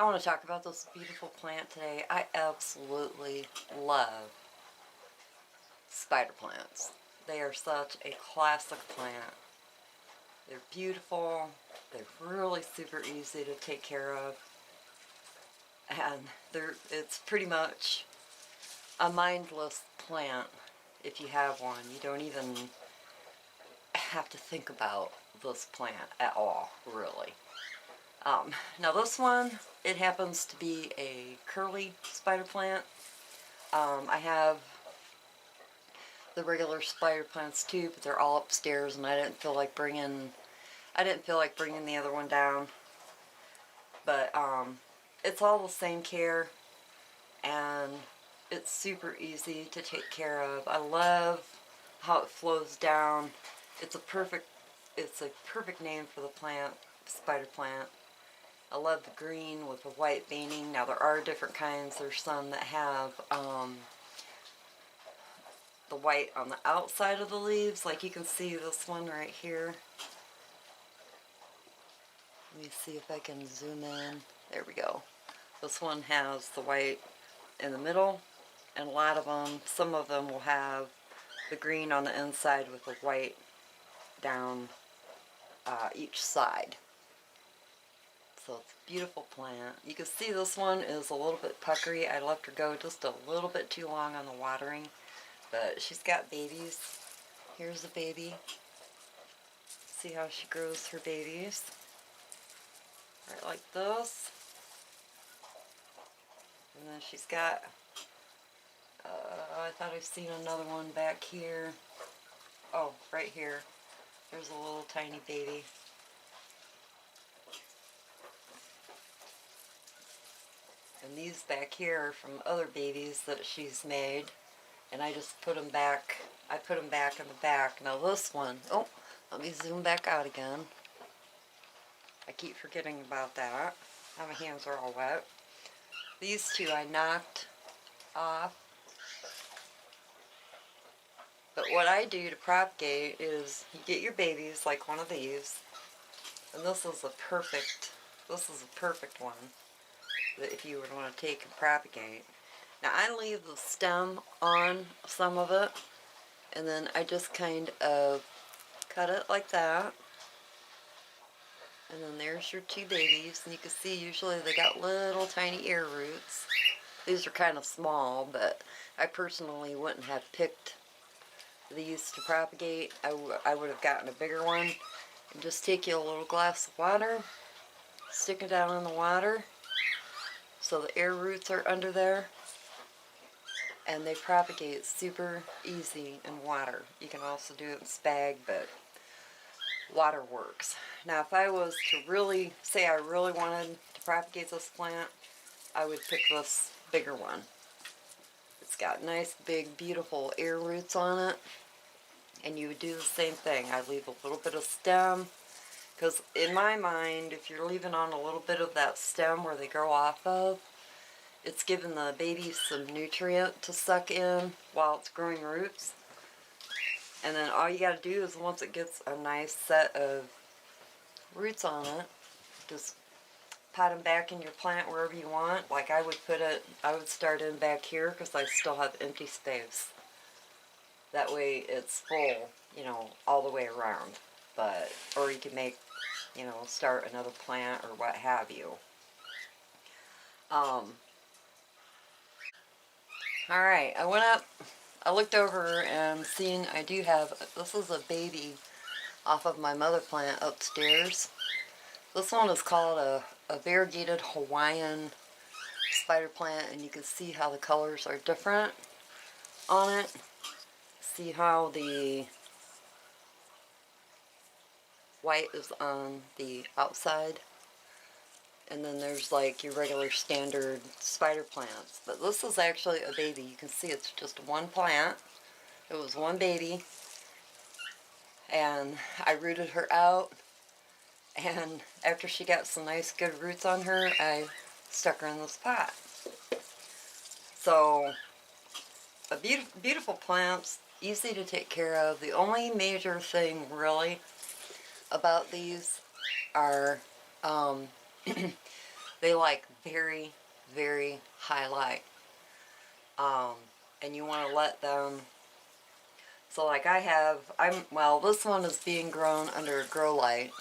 want to talk about this beautiful plant today. I absolutely love spider plants. They are such a classic plant. They're beautiful, they're really super easy to take care of, and it's pretty much a mindless plant if you have one. You don't even have to think about this plant at all, really. Now this one, it happens to be a curly spider plant. I have the regular spider plants too, but they're all upstairs, and I didn't feel like bringing the other one down. But it's all the same care, and it's super easy to take care of. I love how it flows down. It's a perfect name for the plant, spider plant. I love the green with the white veining. Now there are different kinds. There's some that have the white on the outside of the leaves, like you can see this one right here. Let me see if I can zoom in. There we go. This one has the white in the middle, and a lot of them, some of them will have the green on the inside with the white down each side. So it's a beautiful plant. You can see this one is a little bit puckery. I left her go just a little bit too long on the watering, but she's got babies. Here's a baby. See how she grows her babies. Right like this. And then she's got, I thought I've seen another one back here. Oh, right here. There's a little tiny baby. And these back here are from other babies that she's made, and I just put them back. I put them back in the back. Now this one, oh, let me zoom back out again. I keep forgetting about that. Now my hands are all wet. These two I knocked off. But what I do to propagate is you get your babies like one of these, and this is a perfect one that if you would want to take and propagate. Now I leave the stem on some of it, and then I just kind of cut it like that. And then there's your two babies, and you can see usually they got little tiny air roots. These are kind of small, but I personally wouldn't have picked these to propagate. I would have gotten a bigger one. And just take you a little glass of water, stick it down in the water so the air roots are under there, and they propagate super easy in water. You can also do it in spag, but water works. Now if I was to really say I really wanted to propagate this plant, I would pick this bigger one. It's got nice big beautiful air roots on it, and you would do the same thing. I'd leave a little bit of stem, because in my mind, if you're leaving on a little bit of that stem where they grow off of, it's giving the babies some nutrient to suck in while it's growing roots. And then all you got to do is once it gets a nice set of roots on it, just pot them back in your plant wherever you want. Like I would start in back here because I still have empty space. That way it's full, you know, all the way around. But, or you can make, you know, start another plant or what have you. Alright, I went up, I looked over and seen I do have, this is a baby off of my mother plant upstairs. This one is called a variegated Hawaiian spider plant, and you can see how the colors are different on it. See how the white is on the outside, and then there's like your regular standard spider plants. But this is actually a baby. You can see it's just one plant. It was one baby, and I rooted her out, and after she got some nice good roots on her, I stuck her in this pot. So a beautiful plants, easy to take care of. The only major thing really about these are They like very, very high light. And you want to let them, so like well, this one is being grown under a grow light,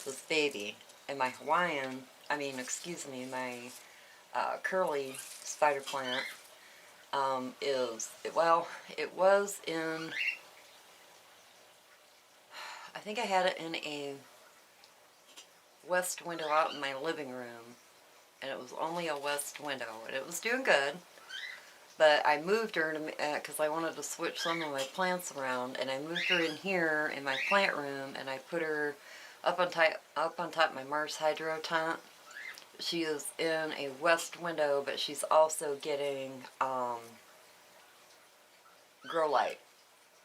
this baby, and my my curly spider plant it was in, I think I had it in a west window out in my living room, and it was only a west window, and it was doing good. But I moved her because I wanted to switch some of my plants around, and I moved her in here in my plant room, and I put her up on top of my Mars Hydro tent. She is in a west window, but she's also getting grow light.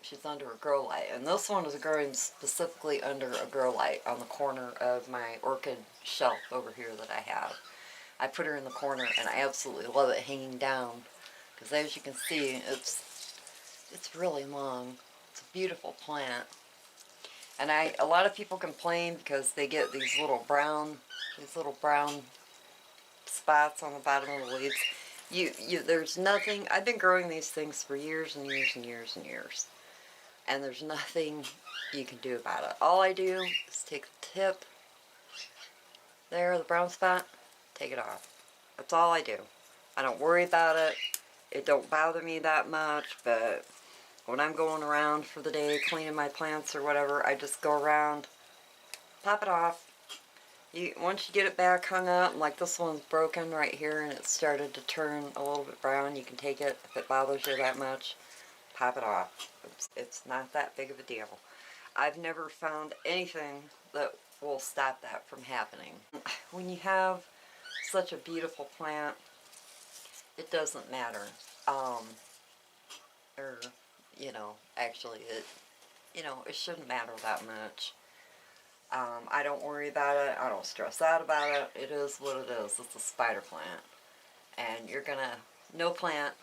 She's under a grow light, and this one is growing specifically under a grow light on the corner of my orchid shelf over here that I have. I put her in the corner, and I absolutely love it hanging down, because as you can see, it's really long. It's a beautiful plant. And a lot of people complain because they get these little brown spots on the bottom of the leaves. There's nothing. I've been growing these things for years and years and years and years, and there's nothing you can do about it. All I do is take the tip there, the brown spot, take it off. That's all I do. I don't worry about it. It don't bother me that much, but when I'm going around for the day cleaning my plants or whatever, I just go around, pop it off. Once you get it back hung up, like this one's broken right here and it started to turn a little bit brown, you can take it if it bothers you that much, pop it off. It's not that big of a deal. I've never found anything that will stop that from happening. When you have such a beautiful plant, it doesn't matter. Actually, it shouldn't matter that much. I don't worry about it. I don't stress out about it. It is what it is. It's a spider plant. And no plant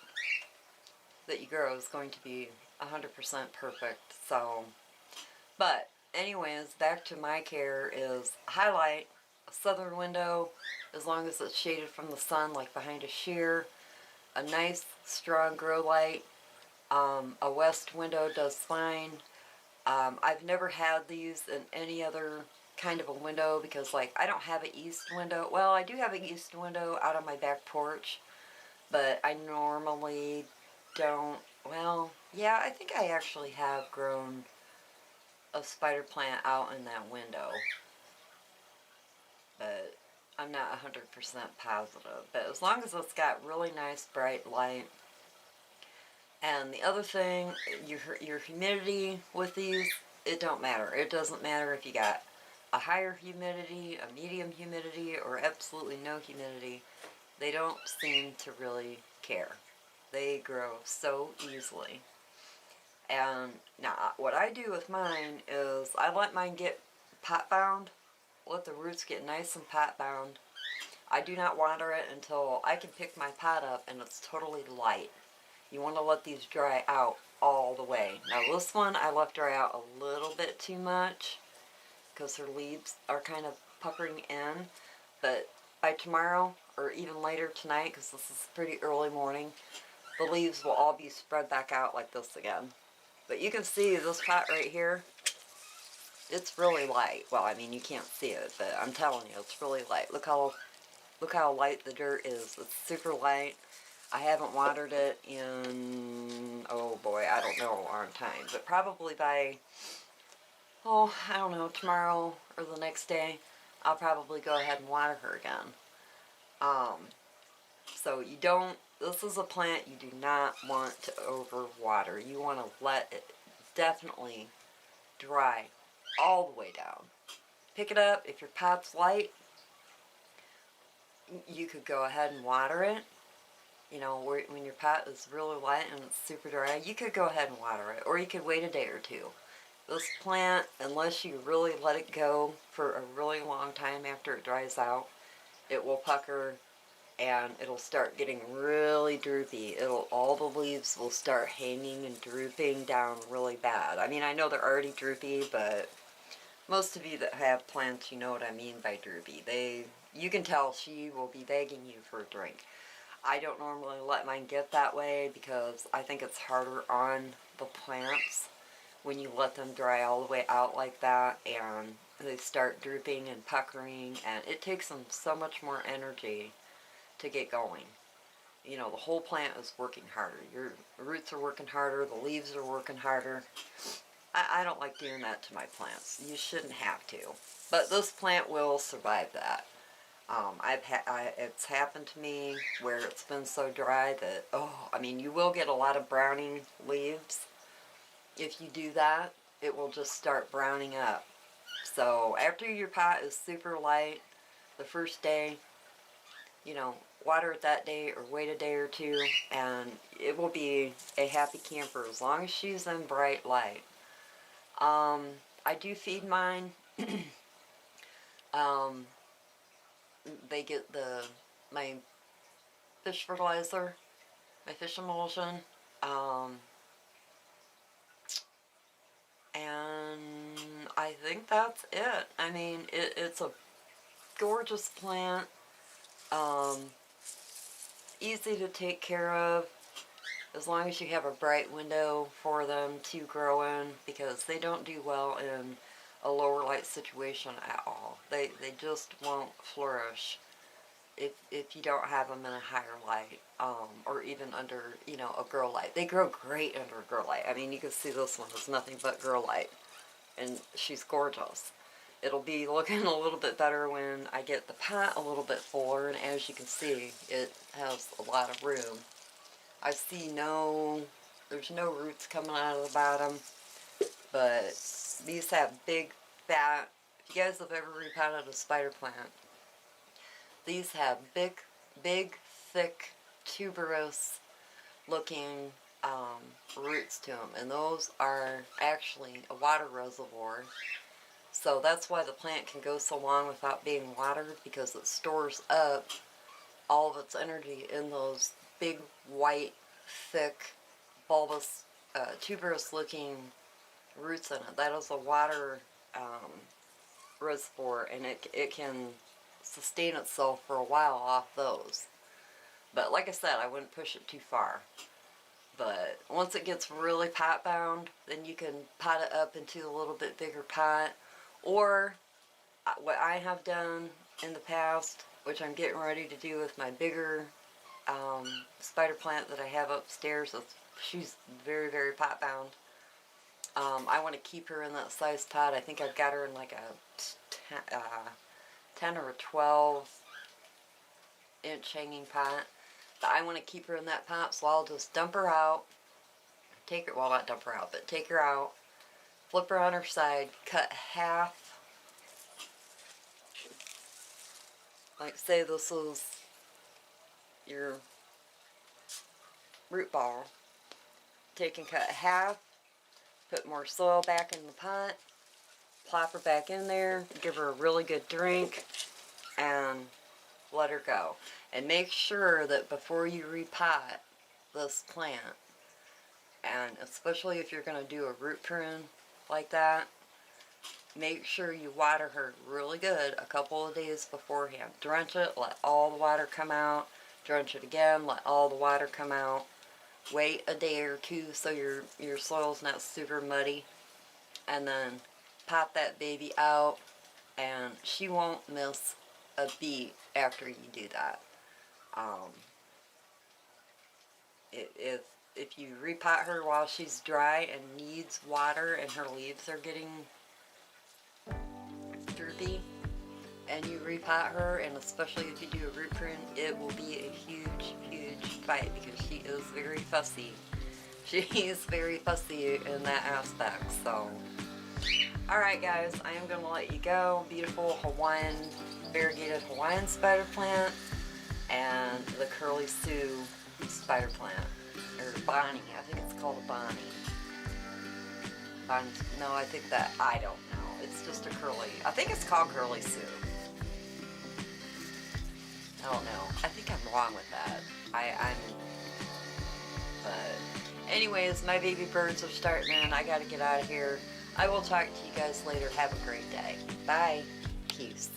that you grow is going to be 100% perfect. So, but anyways, back to my care is highlight, a southern window, as long as it's shaded from the sun, like behind a shear, a nice strong grow light. A west window does fine. I've never had these in any other kind of a window because, like, I don't have an east window. Well, I do have an east window out on my back porch, but I normally don't. Well, yeah, I think I actually have grown a spider plant out in that window, but I'm not 100% positive. But as long as it's got really nice bright light. And the other thing, your humidity with these, it don't matter. It doesn't matter if you got a higher humidity, a medium humidity, or absolutely no humidity. They don't seem to really care. They grow so easily. And now what I do with mine is I let mine get pot bound, let the roots get nice and pot bound. I do not water it until I can pick my pot up and it's totally light. You want to let these dry out all the way. Now this one I left dry out a little bit too much because her leaves are kind of puckering in. But by tomorrow, or even later tonight, because this is pretty early morning, the leaves will all be spread back out like this again. But you can see this pot right here, it's really light. Well, I mean, you can't see it, but I'm telling you, it's really light. Look how light the dirt is. It's super light. I haven't watered it in, oh boy, I don't know, a long time. But probably by, I don't know, tomorrow or the next day, I'll probably go ahead and water her again. So this is a plant you do not want to overwater. You want to let it definitely dry all the way down. Pick it up. If your pot's light, you could go ahead and water it. When your pot is really light and it's super dry, you could go ahead and water it, or you could wait a day or two. This plant, unless you really let it go for a really long time after it dries out, it will pucker and it'll start getting really droopy. All the leaves will start hanging and drooping down really bad. I mean, I know they're already droopy, but most of you that have plants, you know what I mean by droopy. you can tell she will be begging you for a drink. I don't normally let mine get that way because I think it's harder on the plants when you let them dry all the way out like that and they start drooping and puckering, and it takes them so much more energy to get going. You know, the whole plant is working harder. Your roots are working harder, the leaves are working harder. I don't like doing that to my plants. You shouldn't have to. But this plant will survive that. It's happened to me where it's been so dry that, oh, I mean, you will get a lot of browning leaves. If you do that, it will just start browning up. So after your pot is super light, the first day, you know, water it that day or wait a day or two, and it will be a happy camper as long as she's in bright light. I do feed mine. They get my fish fertilizer, my fish emulsion, and I think that's it. I mean, it's a gorgeous plant, easy to take care of, as long as you have a bright window for them to grow in, because they don't do well in a lower light situation at all. They just won't flourish if you don't have them in a higher light, or even under, you know, a grow light. They grow great under a grow light. I mean, you can see this one is nothing but grow light, and she's gorgeous. It'll be looking a little bit better when I get the pot a little bit fuller, and as you can see, it has a lot of room. I see there's no roots coming out of the bottom, but these have big, fat, if you guys have ever repotted a spider plant, these have big, thick, tuberous looking roots to them, and those are actually a water reservoir. So that's why the plant can go so long without being watered, because it stores up all of its energy in those big, white, thick, bulbous, tuberous looking roots in it. That is a water reservoir, and it can sustain itself for a while off those. But like I said, I wouldn't push it too far. But once it gets really pot bound, then you can pot it up into a little bit bigger pot. Or what I have done in the past, which I'm getting ready to do with my bigger spider plant that I have upstairs. She's very, very pot bound. I want to keep her in that size pot. I think I've got her in like a 10 or a 12 inch hanging pot. But I want to keep her in that pot, so I'll just dump her out. Well, not dump her out, but take her out. Flip her on her side, cut half. Like say this is your root ball. Take and cut half, put more soil back in the pot, plop her back in there, give her a really good drink, and let her go. And make sure that before you repot this plant, and especially if you're going to do a root prune like that, make sure you water her really good a couple of days beforehand. Drench it, let all the water come out. Drench it again, let all the water come out. Wait a day or two so your soil's not super muddy. And then pop that baby out, and she won't miss a beat after you do that. If you repot her while she's dry and needs water and her leaves are getting droopy, and you repot her, and especially if you do a root prune, it will be a huge, huge fight, because she is very fussy. She is very fussy in that aspect. So, alright guys, I am going to let you go. Beautiful Hawaiian, variegated Hawaiian spider plant, and the Curly Sue spider plant. Or Bonnie, I think it's called a Bonnie. No, I think that, I don't know. It's just a curly, I think it's called Curly Sue. I don't know. I think I'm wrong with that. But anyways, my baby birds are starting in. I gotta get out of here. I will talk to you guys later. Have a great day. Bye. Peace.